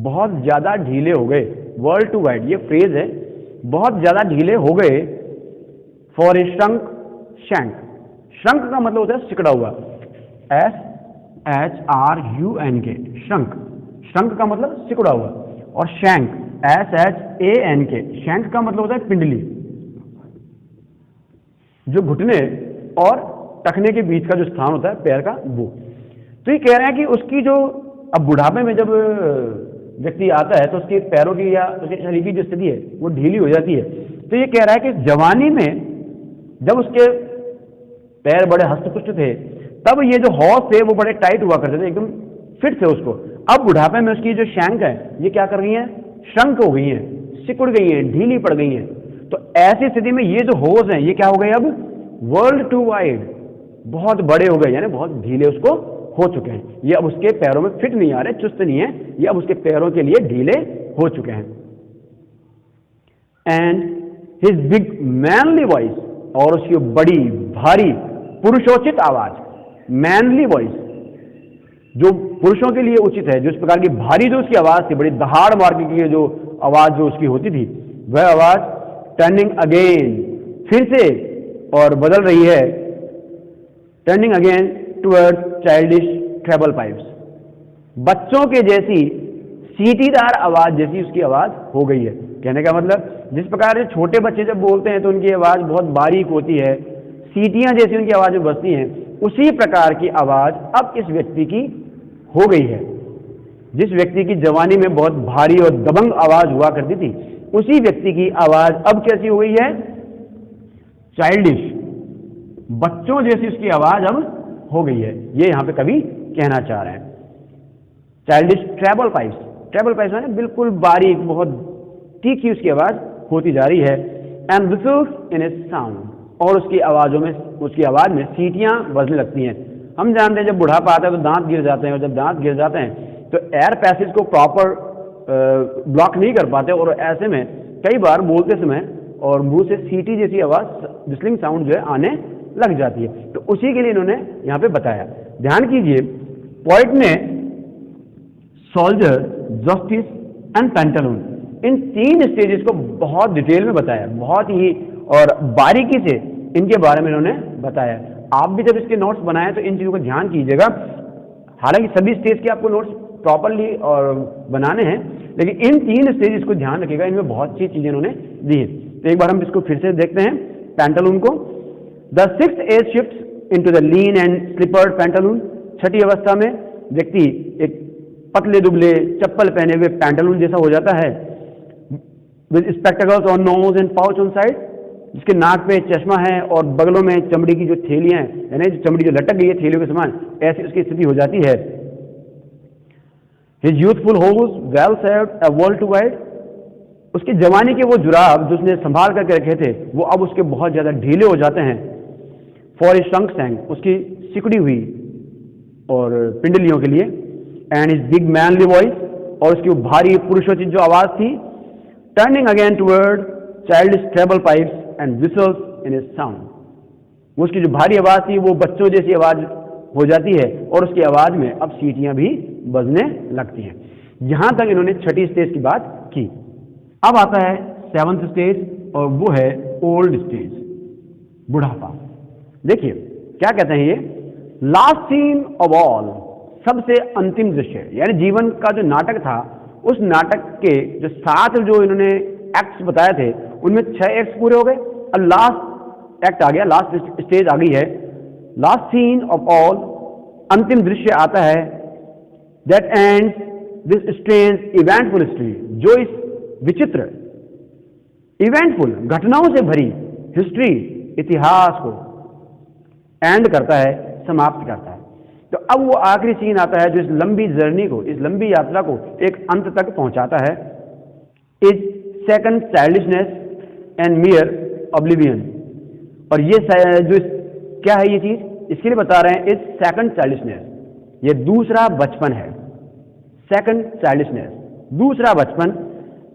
Speaker 1: बहुत ज्यादा ढीले हो गए। वर्ल्ड टू वाइड ये फ्रेज है, बहुत ज्यादा ढीले हो गए। For a shrunk, shank, shrunk का मतलब होता है सिकड़ा हुआ, SHRUNK, श्रंक, श्रंक का मतलब सिकुड़ा हुआ, और शैंक, SHANK, शैंक का मतलब होता है पिंडली, जो घुटने और टखने के बीच का जो स्थान होता है पैर का, वो। तो ये कह रहे हैं कि उसकी जो, अब बुढ़ापे में जब व्यक्ति आता है तो उसके पैरों की या उसके शरीर की जो स्थिति है वो ढीली हो जाती है। तो ये कह रहा है कि जवानी में जब उसके पैर बड़े हष्टपुष्ट थे, तब ये जो हॉर्स थे वो बड़े टाइट हुआ करते थे, एकदम फिट थे उसको। अब बुढ़ापे में उसकी जो शैंक है ये क्या कर गई है? श्रंक हो गई है, सिकुड़ गई है, ढीली पड़ गई है। तो ऐसी स्थिति में ये जो हॉर्स हैं ये क्या हो गए? अब वर्ल्ड टू वाइड, बहुत बड़े हो गए, यानी बहुत ढीले उसको हो चुके हैं। ये अब उसके पैरों में फिट नहीं आ रहे, चुस्त नहीं है, ये अब उसके पैरों के लिए ढीले हो चुके हैं। And his big manly voice, और उसकी बड़ी भारी पुरुषोचित आवाज, मैनली वॉइस जो पुरुषों के लिए उचित है, जिस प्रकार की भारी जो उसकी आवाज थी, बड़ी दहाड़ मार की जो आवाज जो उसकी होती थी, वह आवाज टर्निंग अगेन, फिर से और बदल रही है, turning again towards childish treble pipes, बच्चों के जैसी सीटीदार आवाज जैसी उसकी आवाज हो गई है। कहने का मतलब, जिस प्रकार से छोटे बच्चे जब बोलते हैं तो उनकी आवाज बहुत बारीक होती है, सीटियां जैसी उनकी आवाज में बजती हैं, उसी प्रकार की आवाज अब इस व्यक्ति की हो गई है। जिस व्यक्ति की जवानी में बहुत भारी और दबंग आवाज हुआ करती थी, उसी व्यक्ति की आवाज अब कैसी हो गई है? चाइल्डिश, बच्चों जैसी उसकी आवाज अब हो गई है। ये यहां पे कवि कहना चाह रहे हैं। Childish treble pipes, treble pipes माने बिल्कुल बारीक, बहुत तीखी उसकी आवाज होती जा रही है। And whistles in its sound, और उसकी आवाजों में, उसकी आवाज में सीटियां बजने लगती हैं। हम जानते हैं जब बुढ़ापा आता है तो दांत गिर जाते हैं, और जब दांत गिर जाते हैं तो एयर पैसेज को प्रॉपर ब्लॉक नहीं कर पाते, और ऐसे में कई बार बोलते समय और मुंह से सीटी जैसी आवाज, विस्लिंग साउंड जो है आने लग जाती है। तो उसी के लिए इन्होंने यहां पे बताया। ध्यान कीजिए, पोइट ने सोल्जर, जस्टिस एंड पैंटालून, इन तीन स्टेजेस को बहुत डिटेल में बताया, बहुत ही और बारीकी से इनके बारे में इन्होंने बताया। आप भी जब इसके नोट्स बनाएं तो इन चीजों का ध्यान कीजिएगा। हालांकि सभी स्टेज के आपको नोट्स प्रॉपरली और बनाने हैं, लेकिन इन तीन स्टेजेस को ध्यान रखिएगा, इनमें बहुत सी चीजें इन्होंने दी है। तो एक बार हम इसको फिर से देखते हैं पैंटालून को। The sixth age shift into the lean and slippered pantaloon. छठी अवस्था में व्यक्ति एक पतले दुबले चप्पल पहने हुए पैंटालून जैसा हो जाता है, with spectacles on nose and pouch on side, जिसके नाक पे चश्मा है और बगलों में चमड़ी की जो थैलियां हैं, यानी चमड़ी जो लटक गई है थैलियों के समान, ऐसी उसकी स्थिति हो जाती है। His youthful hose well served a world too wide. उसकी जवानी के वो जुराब जो उसने संभाल करके रखे थे वो अब उसके बहुत ज्यादा ढीले हो जाते हैं। For his trunk sang, उसकी सिकुड़ी हुई और पिंडलियों के लिए, and his big manly voice, और उसकी भारी पुरुषोचित जो आवाज थी, turning again toward childish treble pipes and whistles in his sound. वो उसकी जो भारी आवाज थी वो बच्चों जैसी आवाज हो जाती है और उसकी आवाज में अब सीटियां भी बजने लगती हैं। यहां तक इन्होंने छठी स्टेज की बात की। अब आता है सेवंथ स्टेज और वो है ओल्ड स्टेज, बुढ़ापा। देखिए क्या कहते हैं ये, लास्ट सीन ऑफ ऑल, सबसे अंतिम दृश्य, यानी जीवन का जो नाटक था उस नाटक के जो 7 जो इन्होंने एक्ट्स बताए थे उनमें 6 एक्ट्स पूरे हो गए। अब लास्ट एक्ट आ गया, लास्ट स्टेज आ गई है, लास्ट सीन ऑफ ऑल, अंतिम दृश्य आता है, that ends this strange eventful history, जो इस विचित्र इवेंटफुल घटनाओं से भरी हिस्ट्री, इतिहास को एंड करता है, समाप्त करता है। तो अब वो आखिरी सीन आता है जो इस लंबी जर्नी को, इस लंबी यात्रा को एक अंत तक पहुंचाता है। Is second childishness and मियर oblivion, और ये जो क्या है ये चीज, इसके लिए बता रहे हैं, इज सेकंड चाइल्डिशनेस, ये दूसरा बचपन है। सेकंड चाइल्डिशनेस, दूसरा बचपन,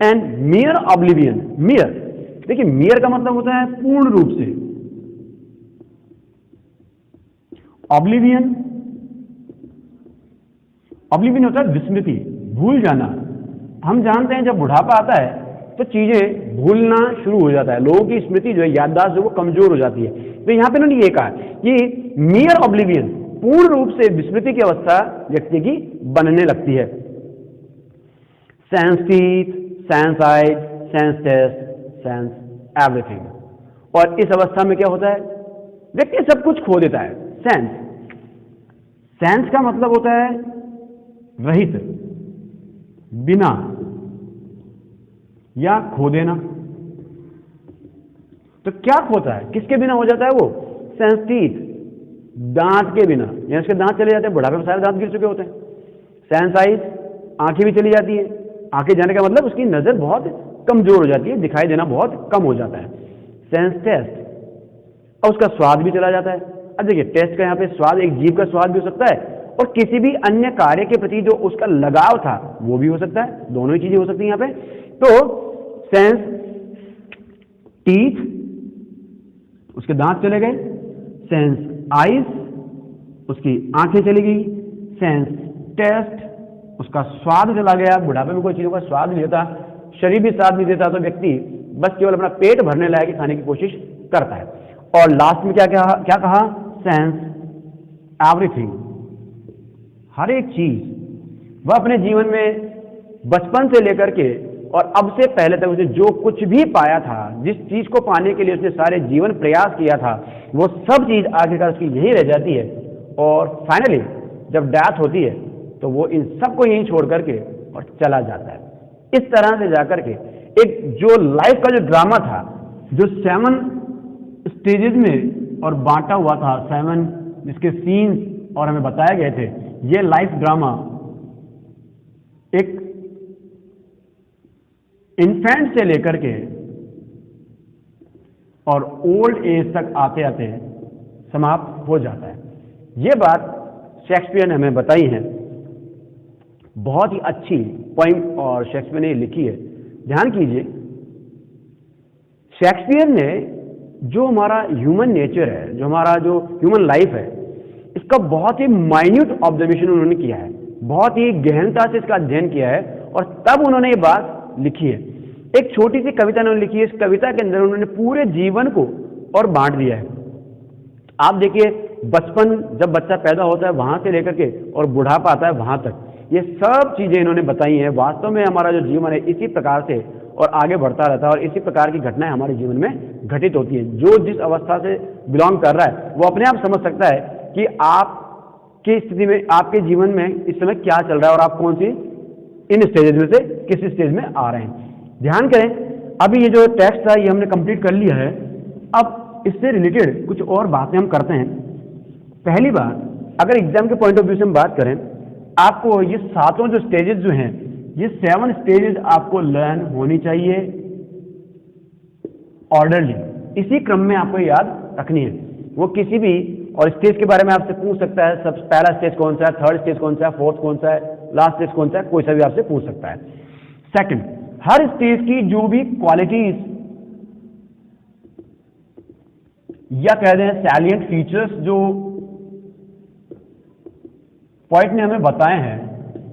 Speaker 1: एंड मियर ऑब्लिवियन, मियर, देखिए मियर का मतलब होता है पूर्ण रूप से, ऑब्लिवियन, ऑब्लिवियन होता है विस्मृति, भूल जाना। हम जानते हैं जब बुढ़ापा आता है तो चीजें भूलना शुरू हो जाता है, लोगों की स्मृति जो है, याददाश्त जो वो कमजोर हो जाती है। तो यहां पे उन्होंने ये कहा कि मियर ऑब्लिवियन, पूर्ण रूप से विस्मृति की अवस्था व्यक्ति की बनने लगती है। Sans teeth, sans eyes, sans taste, sans everything, और इस अवस्था में क्या होता है, व्यक्ति सब कुछ खो देता है। सेंस, सेंस का मतलब होता है रहित, बिना या खो देना। तो क्या खोता है, किसके बिना हो जाता है वो, सेंस टीथ, दांत के बिना, यानी उसके दांत चले जाते हैं, बुढ़ापे में सारे दांत गिर चुके होते हैं। सेंस आइज, आंखें भी चली जाती है, आंखें जाने का मतलब उसकी नजर बहुत कमजोर हो जाती है, दिखाई देना बहुत कम हो जाता है। सेंस टेस्ट, और उसका स्वाद भी चला जाता है। अब देखिए टेस्ट का यहाँ पे स्वाद, एक जीभ का स्वाद भी हो सकता है और किसी भी अन्य कार्य के प्रति जो उसका लगाव था वो भी हो सकता है, दोनों ही चीजें हो सकती हैं यहाँ पे। तो सेंस टीथ, उसके दांत चले गए, सेंस आइज, उसकी आंखें चली गई, सेंस टेस्ट, उसका स्वाद चला गया। बुढ़ापे में कोई चीजों का स्वाद नहीं देता, शरीर भी साथ नहीं देता, तो व्यक्ति बस केवल अपना पेट भरने लायक खाने की कोशिश करता है। और लास्ट में क्या कहा, सेंस एवरीथिंग, हर एक चीज वह अपने जीवन में बचपन से लेकर के और अब से पहले तक उसे जो कुछ भी पाया था, जिस चीज को पाने के लिए उसने सारे जीवन प्रयास किया था, वो सब चीज आखिरकार उसकी यही रह जाती है। और फाइनली जब डेथ होती है तो वो इन सबको यहीं छोड़ करके और चला जाता है। इस तरह से जाकर के एक जो लाइफ का जो ड्रामा था, जो 7 स्टेजेस में और बांटा हुआ था, 7 जिसके सीन्स और हमें बताए गए थे, ये लाइफ ड्रामा एक इन्फेंट से लेकर के और ओल्ड एज तक आते आते समाप्त हो जाता है। ये बात शेक्सपियर ने हमें बताई है, बहुत ही अच्छी पोइम और शेक्सपियर ने लिखी है। ध्यान कीजिए, शेक्सपियर ने जो हमारा ह्यूमन नेचर है, जो हमारा जो ह्यूमन लाइफ है, इसका बहुत ही माइन्यूट ऑब्जर्वेशन उन्होंने किया है, बहुत ही गहनता से इसका अध्ययन किया है और तब उन्होंने ये बात लिखी है। एक छोटी सी कविता उन्होंने लिखी है, इस कविता के अंदर उन्होंने पूरे जीवन को और बांट दिया है। आप देखिए, बचपन जब बच्चा पैदा होता है वहां से लेकर के और बुढ़ापा आता है वहां तक, ये सब चीजें इन्होंने बताई हैं। वास्तव में हमारा जो जीवन है इसी प्रकार से और आगे बढ़ता रहता है, और इसी प्रकार की घटनाएं हमारे जीवन में घटित होती है। जो जिस अवस्था से बिलोंग कर रहा है वो अपने आप समझ सकता है कि आपकी स्थिति में, आपके जीवन में इस समय क्या चल रहा है और आप कौन सी इन स्टेजेस में से किस स्टेज में आ रहे हैं। ध्यान करें, अभी ये जो टेक्स्ट था ये हमने कंप्लीट कर लिया है। अब इससे रिलेटेड कुछ और बातें हम करते हैं। पहली बात, अगर एग्जाम के पॉइंट ऑफ व्यू से हम बात करें, आपको ये सातों जो स्टेजेस जो हैं, ये 7 स्टेजेस आपको लर्न होनी चाहिए ऑर्डरली, इसी क्रम में आपको याद रखनी है। वो किसी भी और स्टेज के बारे में आपसे पूछ सकता है, सब पहला स्टेज कौन सा है, थर्ड स्टेज कौन सा है, फोर्थ कौन सा है, लास्ट स्टेज कौन सा है, कोई सा भी आपसे पूछ सकता है। सेकंड, हर स्टेज की जो भी क्वालिटीज या कह दें सैलिएंट फीचर्स जो पॉइंट ने हमें बताए हैं,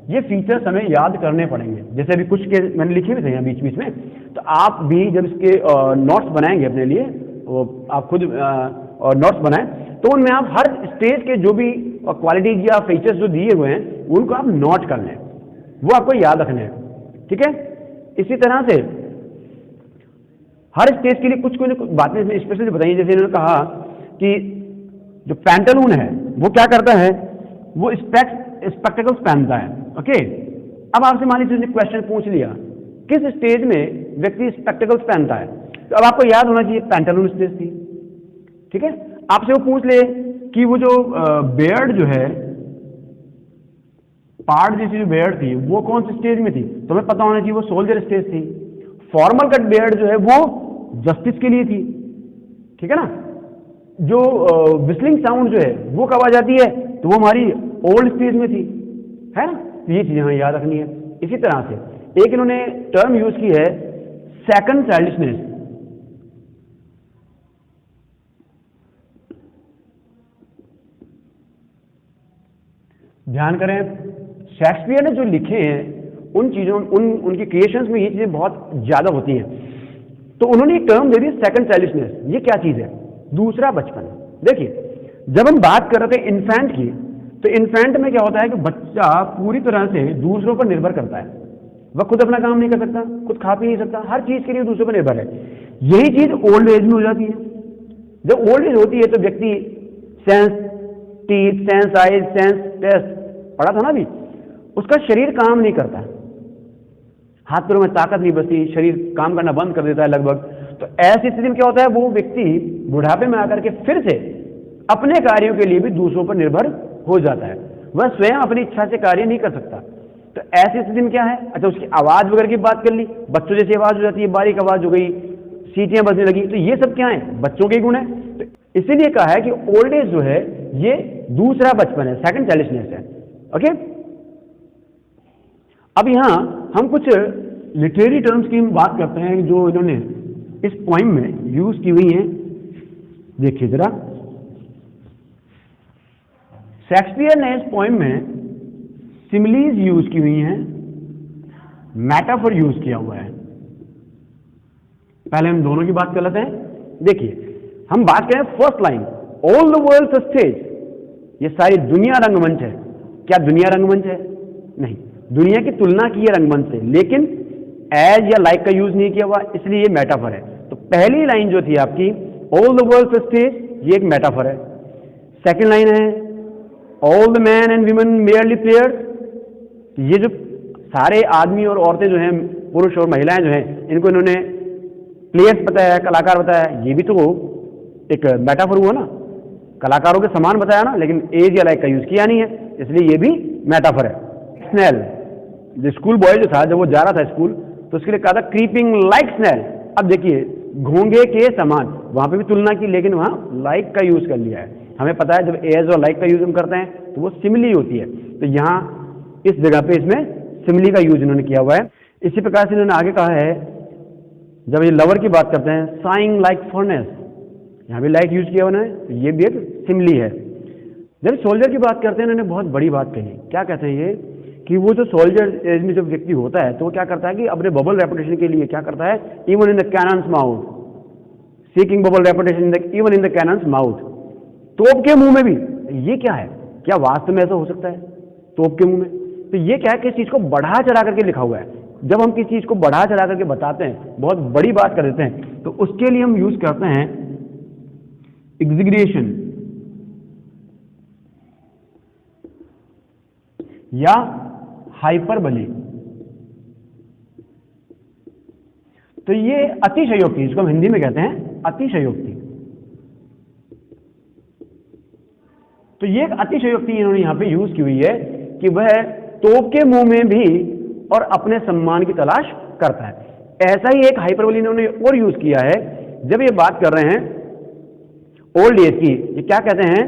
Speaker 1: ये फीचर्स हमें याद करने पड़ेंगे। जैसे अभी कुछ के मैंने लिखे हुए थे यहाँ बीच बीच में, तो आप भी जब इसके नोट्स बनाएंगे अपने लिए, वो आप खुद नोट्स बनाएं, तो उनमें आप हर स्टेज के जो भी क्वालिटीज या फीचर्स जो दिए हुए हैं उनको आप नोट कर लें, वो आपको याद रखने हैं, ठीक है। इसी तरह से हर स्टेज के लिए कुछ कुछ बातें स्पेशली बताइए। जैसे इन्होंने कहा कि जो पैंटालून है वो क्या करता है, वो स्पेक्टेकल्स पहनता है, ओके। अब आपसे मान लीजिए क्वेश्चन पूछ लिया किस स्टेज में व्यक्ति स्पेक्टेकल्स पहनता है, तो अब आपको याद होना चाहिए पैंटालून स्टेज थी, ठीक है। आपसे वो पूछ ले कि वो जो बेयर्ड जो है, पार्ट जैसी जो बेयर्ड थी वो कौन सी स्टेज में थी, तो हमें पता होना चाहिए वो सोल्जर स्टेज थी। फॉर्मल कट बेयर्ड जो है वो जस्टिस के लिए थी, ठीक है ना। जो विस्लिंग साउंड जो है वो कब आ जाती है, तो वो हमारी ओल्ड स्टेज में थी, है ना। तो ये चीजें हमें याद रखनी है। इसी तरह से एक इन्होंने टर्म यूज की है सेकंड चाइल्डिशनेस। ध्यान करें, शेक्सपियर ने जो लिखे हैं उन चीजों उनकी क्रिएशंस में ये चीजें बहुत ज्यादा होती हैं। तो उन्होंने एक term they the second childishness. ये क्या चीज है, दूसरा बचपन। देखिए, जब हम बात कर रहे थे इन्फेंट की, तो इन्फेंट में क्या होता है कि बच्चा पूरी तरह से दूसरों पर निर्भर करता है। वह खुद अपना काम नहीं कर सकता, खुद खा पी नहीं सकता, हर चीज के लिए दूसरों पर निर्भर है। यही चीज ओल्ड एज में हो जाती है। जब ओल्ड एज होती है तो व्यक्ति sans teeth, sans eyes, sans taste पढ़ा था ना अभी, उसका शरीर काम नहीं करता, हाथ पैरों में ताकत नहीं बचती, शरीर काम करना बंद कर देता है लगभग। तो ऐसी स्थिति में क्या होता है, वो व्यक्ति बुढ़ापे में आकर के फिर से अपने कार्यों के लिए भी दूसरों पर निर्भर हो जाता है। वह स्वयं अपनी इच्छा से कार्य नहीं कर सकता। तो ऐसी स्थिति में क्या है, अच्छा उसकी आवाज वगैरह की बात कर ली, बच्चों जैसी आवाज हो जाती है, बारीक आवाज हो गई, सीटियां बजने लगी, तो ये सब क्या है, बच्चों के गुण है। तो इसीलिए कहा है कि ओल्ड एज जो है ये दूसरा बचपन है, सेकंड चाइल्डिशनेस है, ओके। अब यहां हम कुछ लिटरेरी टर्म्स की बात करते हैं जो इन्होंने इस पोइम में यूज की हुई हैं। देखिए जरा, शेक्सपियर ने इस पोइम में सिमिलीज यूज की हुई हैं, मेटाफर यूज किया हुआ है। पहले हम दोनों की बात कर लेते हैं। देखिए, हम बात करें first line, all the world stage, ये सारी दुनिया रंगमंच है। क्या दुनिया रंगमंच है? नहीं, दुनिया की तुलना की है रंगमंच से, लेकिन एज या लाइक का यूज नहीं किया हुआ, इसलिए ये मेटाफर है। तो पहली लाइन जो थी आपकी, ऑल द वर्ल्ड स्टेज, ये एक मेटाफर है। सेकंड लाइन है, all the man and women merely players, ये जो सारे आदमी और औरतें जो हैं, पुरुष और महिलाएं जो हैं, इनको इन्होंने प्लेयर्स बताया, कलाकार बताया, ये भी तो एक मेटाफर हुआ ना, कलाकारों के समान बताया ना, लेकिन एज या लाइक का यूज किया नहीं है, इसलिए ये भी मेटाफर है। स्नेल, जो स्कूल बॉय जो था, जब वो जा रहा था स्कूल, तो उसके लिए कहा था क्रीपिंग लाइक स्नेल। अब देखिए, घोंघे के समान, वहां पे भी तुलना की, लेकिन वहां लाइक का यूज कर लिया है। हमें पता है जब एज और लाइक का यूज हम करते हैं तो वो सिमिली होती है, तो यहाँ इस जगह पे इसमें सिमिली का यूज इन्होंने किया हुआ है। इसी प्रकार से इन्होंने आगे कहा है, जब ये लवर की बात करते हैं, साइंग लाइक फर्नेस, यहाँ भी लाइक यूज किया उन्होंने, तो ये भी एक सिमिली है। जब सोल्जर की बात करते हैं, इन्होंने बहुत बड़ी बात कही। क्या कहते हैं ये, कि वो जो सोल्जर एज में जब व्यक्ति होता है तो वो क्या करता है कि अपने बबल रेपुटेशन के लिए क्या करता है, even in the cannons mouth, seeking bubble reputation even in the cannons mouth, तोप के मुंह में भी। ये क्या है, क्या वास्तव में ऐसा हो सकता है तोप के मुंह में? तो ये क्या है कि इस चीज को बढ़ा चढ़ा करके लिखा हुआ है, जब हम किसी चीज को बढ़ा चढ़ा करके बताते हैं, बहुत बड़ी बात कर देते हैं, तो उसके लिए हम यूज करते हैं एग्जीग्रेशन या हाइपरबली। तो ये अतिशयोक्ति, जिसको हम हिंदी में कहते हैं अतिशयोक्ति। तो ये एक अतिशयोक्ति इन्होंने यहां पे यूज की हुई है कि वह तोप के मुंह में भी और अपने सम्मान की तलाश करता है। ऐसा ही एक हाइपरबोली इन्होंने और यूज किया है जब ये बात कर रहे हैं ओल्ड एज की। ये क्या कहते हैं,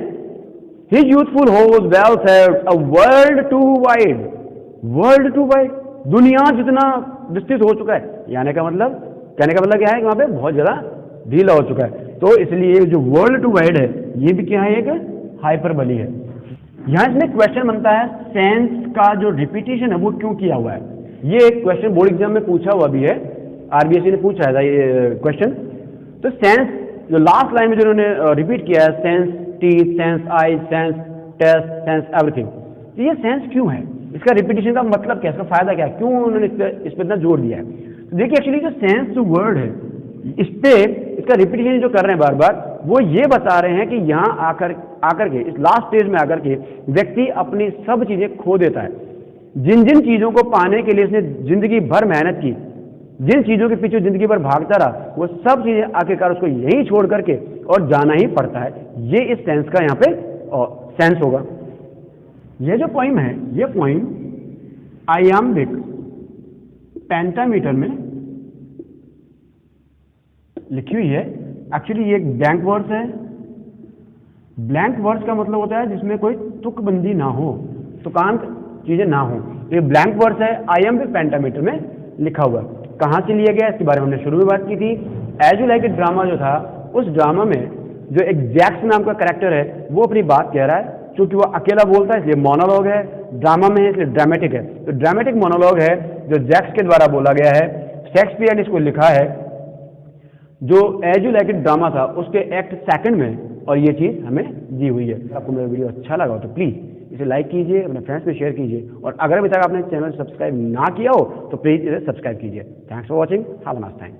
Speaker 1: his youthful hose well saved a world too wide. World too wide, दुनिया जितना विस्तृत हो चुका है, कहने का मतलब क्या है कि वहां पे बहुत ज्यादा ढीला हो चुका है। तो इसलिए जो वर्ल्ड टू वाइड है ये भी क्या है, एक हाइपरबली है। यहां इसमें क्वेश्चन बनता है सेंस का जो रिपीटिशन है वो क्यों किया हुआ है। ये एक क्वेश्चन बोर्ड एग्जाम में पूछा हुआ भी है, आरबीएससी ने पूछा है ये क्वेश्चन। तो सेंस जो लास्ट लाइन में जो उन्होंने रिपीट किया है, sans teeth, sans eye, sans taste, sans everything, तो ये सेंस क्यों है, इसका रिपीटिशन का मतलब क्या है, इसका फायदा क्या है, क्यों उन्होंने इस पर इतना जोर दिया है। तो देखिए एक्चुअली जो सेंस जो वर्ड है इस पे इसका रिपीटिशन जो कर रहे हैं बार बार, वो ये बता रहे हैं कि यहाँ आकर के इस लास्ट स्टेज में आकर के व्यक्ति अपनी सब चीजें खो देता है। जिन जिन चीजों को पाने के लिए इसने जिंदगी भर मेहनत की, जिन चीजों के पीछे जिंदगी भर भागता रहा, वो सब चीजें आखिरकार उसको यही छोड़ करके और जाना ही पड़ता है। ये इस सेंस का यहाँ पे सेंस होगा। ये जो पोइम है, ये पोइम आयाम्बिक पेंटामीटर में लिखी हुई है। एक्चुअली ये एक ब्लैंक वर्स है। ब्लैंक वर्स का मतलब होता है जिसमें कोई तुकबंदी ना हो, तुकांत चीजें ना हो। ये ब्लैंक वर्स है, आयाम्बिक पेंटामीटर में लिखा हुआ। कहाँ से लिया गया इसके बारे में हमने शुरू में बात की थी। As you like it drama जो था, उस ड्रामा में जो एक जैक्स नाम का कैरेक्टर है वो अपनी बात कह रहा है। चूंकि वो अकेला बोलता है इसलिए मोनोलॉग है, ड्रामा में है इसलिए ड्रामेटिक है। तो ड्रामेटिक मोनोलॉग है जो जैक्स के द्वारा बोला गया है। शेक्सपियर ने इसको लिखा है जो as you like it drama था उसके एक्ट सेकंड में, और ये चीज़ हमें दी हुई है। आपको मेरा वीडियो अच्छा लगा हो तो प्लीज़ इसे लाइक कीजिए, अपने फ्रेंड्स में शेयर कीजिए, और अगर अभी तक आपने चैनल सब्सक्राइब ना किया हो तो प्लीज़ इसे सब्सक्राइब कीजिए। Thanks for watching, have a nice time.